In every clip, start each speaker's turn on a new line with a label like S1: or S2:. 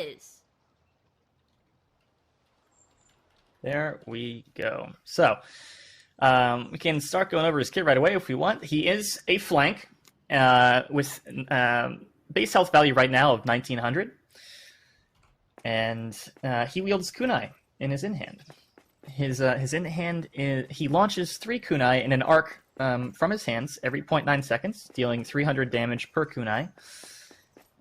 S1: is.
S2: There we go. So we can start going over his kit right away if we want. He is a flank with base health value right now of 1900. And he wields kunai in his in-hand. His in-hand, he launches 3 kunai in an arc from his hands every 0.9 seconds, dealing 300 damage per kunai.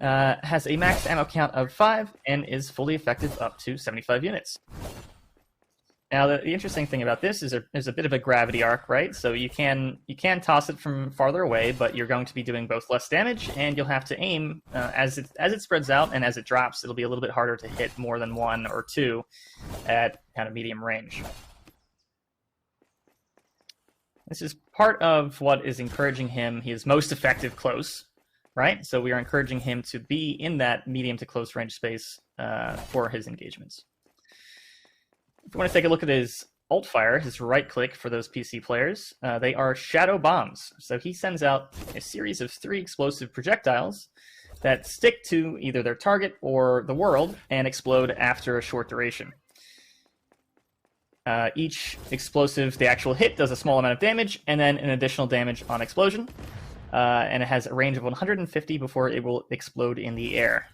S2: Has a max ammo count of 5 and is fully effective up to 75 units. Now, the interesting thing about this is there's a bit of a gravity arc, right? So you can toss it from farther away, but you're going to be doing both less damage, and you'll have to aim as it spreads out and as it drops. It'll be a little bit harder to hit more than 1 or 2 at kind of medium range. This is part of what is encouraging him. He is most effective close, right? So we are encouraging him to be in that medium to close range space for his engagements. If you want to take a look at his alt fire, his right click for those PC players, they are shadow bombs. So he sends out a series of 3 explosive projectiles that stick to either their target or the world and explode after a short duration. Each explosive, the actual hit, does a small amount of damage, and then an additional damage on explosion. And it has a range of 150 before it will explode in the air.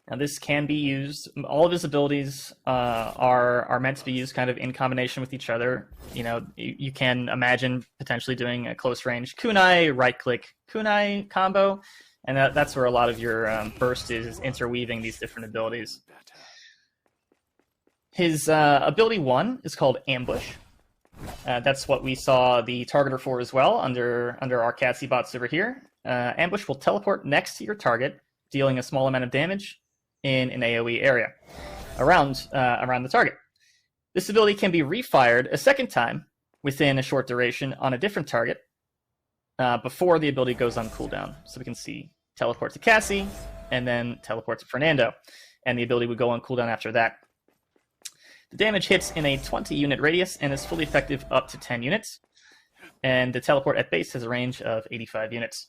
S2: Now this can be used, all of his abilities are meant to be used kind of in combination with each other. You know, you can imagine potentially doing a close range kunai, right click kunai combo, and that's where a lot of your burst is interweaving these different abilities. His ability 1 is called Ambush. That's what we saw the targeter for as well under our Catsy bots over here. Ambush will teleport next to your target, dealing a small amount of damage in an AoE area around the target. This ability can be refired a second time within a short duration on a different target before the ability goes on cooldown. So we can see teleport to Cassie and then teleport to Fernando, and the ability would go on cooldown after that. The damage hits in a 20 unit radius and is fully effective up to 10 units, and the teleport at base has a range of 85 units.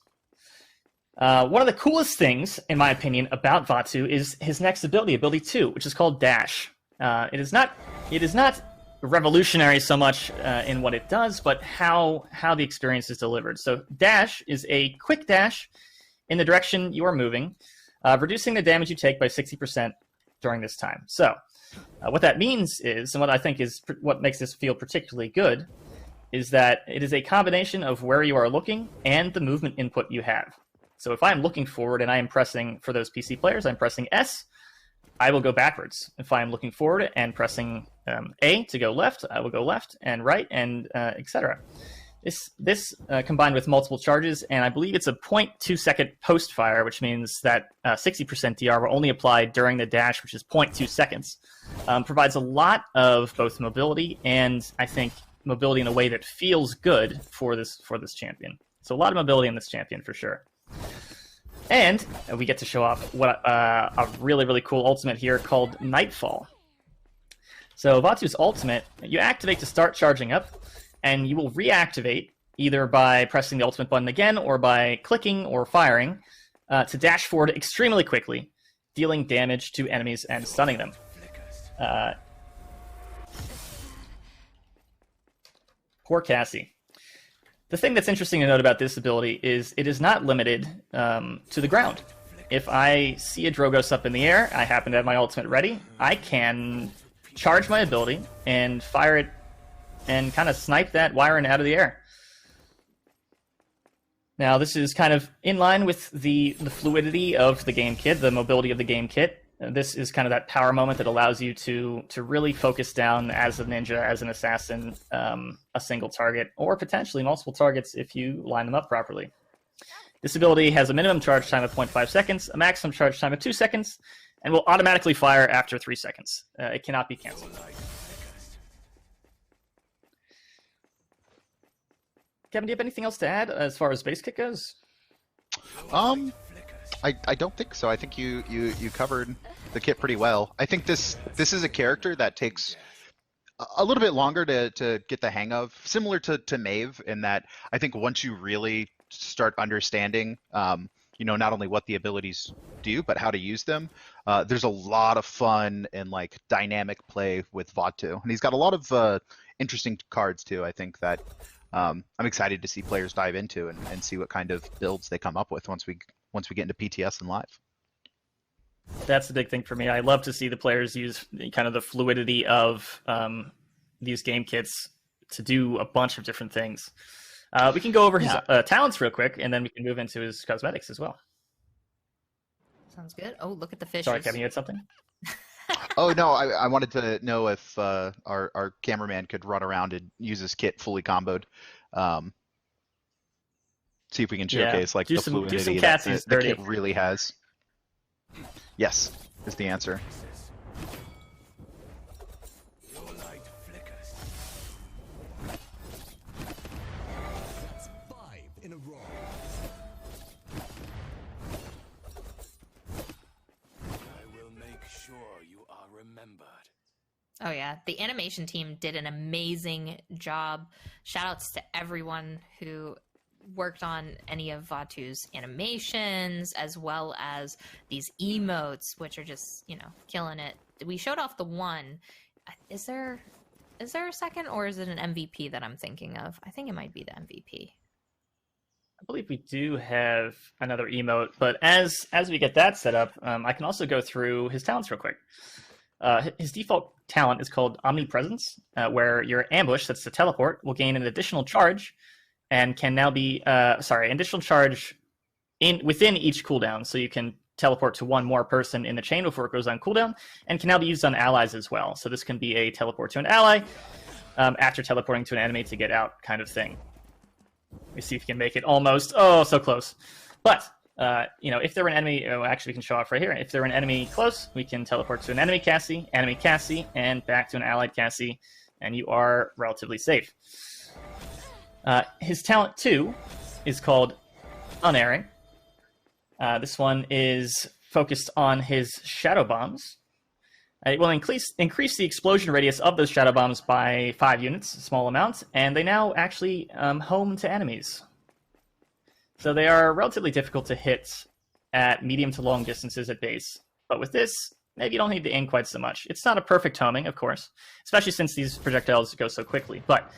S2: One of the coolest things, in my opinion, about Vatu is his next ability, ability 2, which is called Dash. It is not revolutionary so much in what it does, but how the experience is delivered. So Dash is a quick dash in the direction you are moving, reducing the damage you take by 60% during this time. So what that means is, and what I think is what makes this feel particularly good, is that it is a combination of where you are looking and the movement input you have. So if I'm looking forward and I am pressing, for those PC players, I'm pressing S, I will go backwards. If I'm looking forward and pressing A to go left, I will go left and right, and etc. This combined with multiple charges, and I believe it's a 0.2 second post fire, which means that 60% DR will only apply during the dash, which is 0.2 seconds, provides a lot of both mobility and, I think, mobility in a way that feels good for this champion. So a lot of mobility in this champion for sure. And we get to show off what a really, really cool ultimate here called Nightfall. So Vatu's ultimate, you activate to start charging up, and you will reactivate either by pressing the ultimate button again or by clicking or firing to dash forward extremely quickly, dealing damage to enemies and stunning them. Poor Cassie. The thing that's interesting to note about this ability is it is not limited to the ground. If I see a Drogos up in the air, I happen to have my ultimate ready, I can charge my ability and fire it and kind of snipe that Wyron out of the air. Now, this is kind of in line with the fluidity of the game kit, the mobility of the game kit. This is kind of that power moment that allows you to really focus down as a ninja, as an assassin, a single target, or potentially multiple targets if you line them up properly. This ability has a minimum charge time of 0.5 seconds, a maximum charge time of 2 seconds, and will automatically fire after 3 seconds. It cannot be canceled. Kevin, do you have anything else to add as far as base kit goes?
S3: I don't think so. I think you covered the kit pretty well. I think this is a character that takes a little bit longer to get the hang of, similar to Maeve, in that I think once you really start understanding not only what the abilities do, but how to use them. There's a lot of fun and like dynamic play with Vatu, and he's got a lot of interesting cards too. I think that I'm excited to see players dive into and see what kind of builds they come up with once we get into PTS and live.
S2: That's the big thing for me. I love to see the players use kind of the fluidity of these game kits to do a bunch of different things. We can go over his talents real quick, and then we can move into his cosmetics as well.
S1: Sounds good. Oh, look at the fishes.
S2: Sorry, Kevin, you had something?
S3: Oh, no, I wanted to know if our cameraman could run around and use his kit fully comboed. See if we can showcase like the fluidity that the kit really has. Yes, is the answer.
S4: Your light flickers. That's 5 in a row. I will make sure you are remembered.
S1: Oh yeah, the animation team did an amazing job. Shoutouts to everyone who worked on any of Vatu's animations, as well as these emotes, which are just, killing it. We showed off the one. Is there a second, or is it an MVP that I'm thinking of? I think it might be the MVP.
S2: I believe we do have another emote, but as we get that set up, I can also go through his talents real quick. His default talent is called Omnipresence, where your ambush, that's the teleport, will gain an additional charge and can now be, additional charge within each cooldown. So you can teleport to one more person in the chain before it goes on cooldown, and can now be used on allies as well. So this can be a teleport to an ally after teleporting to an enemy to get out kind of thing. Let me see if you can make it almost. Oh, so close. But, if they're an enemy, actually we can show off right here. If they're an enemy close, we can teleport to an enemy Cassie, and back to an allied Cassie, and you are relatively safe. His talent 2 is called Unerring. This one is focused on his shadow bombs. It will increase the explosion radius of those shadow bombs by 5 units, a small amount, and they now actually home to enemies. So they are relatively difficult to hit at medium to long distances at base. But with this, maybe you don't need to aim quite so much. It's not a perfect homing, of course, especially since these projectiles go so quickly, but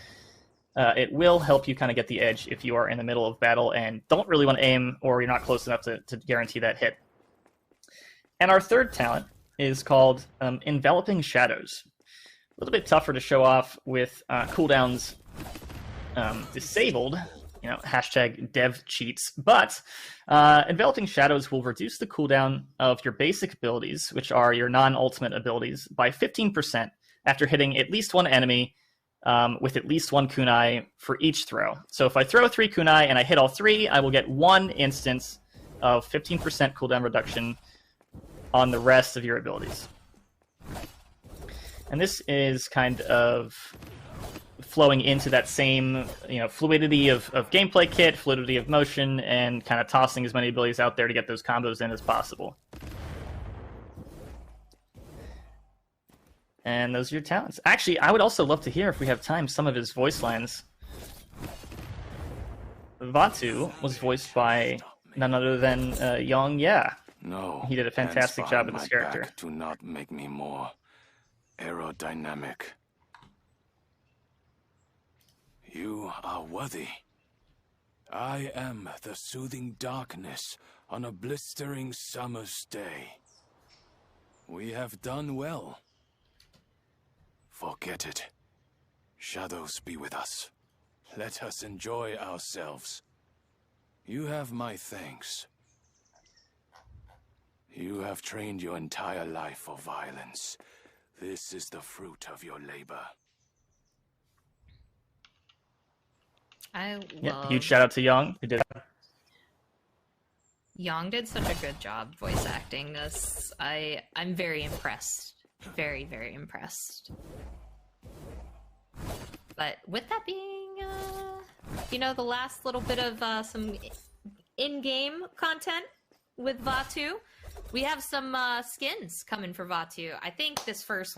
S2: it will help you kind of get the edge if you are in the middle of battle and don't really want to aim, or you're not close enough to guarantee that hit. And our third talent is called Enveloping Shadows. A little bit tougher to show off with cooldowns disabled, hashtag dev cheats, but Enveloping Shadows will reduce the cooldown of your basic abilities, which are your non-ultimate abilities, by 15% after hitting at least one enemy with at least one kunai for each throw. So if I throw 3 kunai and I hit all 3, I will get 1 instance of 15% cooldown reduction on the rest of your abilities. And this is kind of flowing into that same fluidity of gameplay kit, fluidity of motion, and kind of tossing as many abilities out there to get those combos in as possible. And those are your talents. Actually, I would also love to hear, if we have time, some of his voice lines. Vatu was voiced by none other than Young Ya.
S4: No,
S2: he did a fantastic job with this character.
S4: Do not make me more aerodynamic. You are worthy. I am the soothing darkness on a blistering summer's day. We have done well. Forget it. Shadows be with us. Let us enjoy ourselves. You have my thanks. You have trained your entire life for violence. This is the fruit of your labor.
S2: Huge shout out to Young, who did that.
S1: Young did such a good job voice acting this. I'm very impressed. Very, very impressed. But with that being, the last little bit of some in-game content with Vatu, we have some skins coming for Vatu. I think this first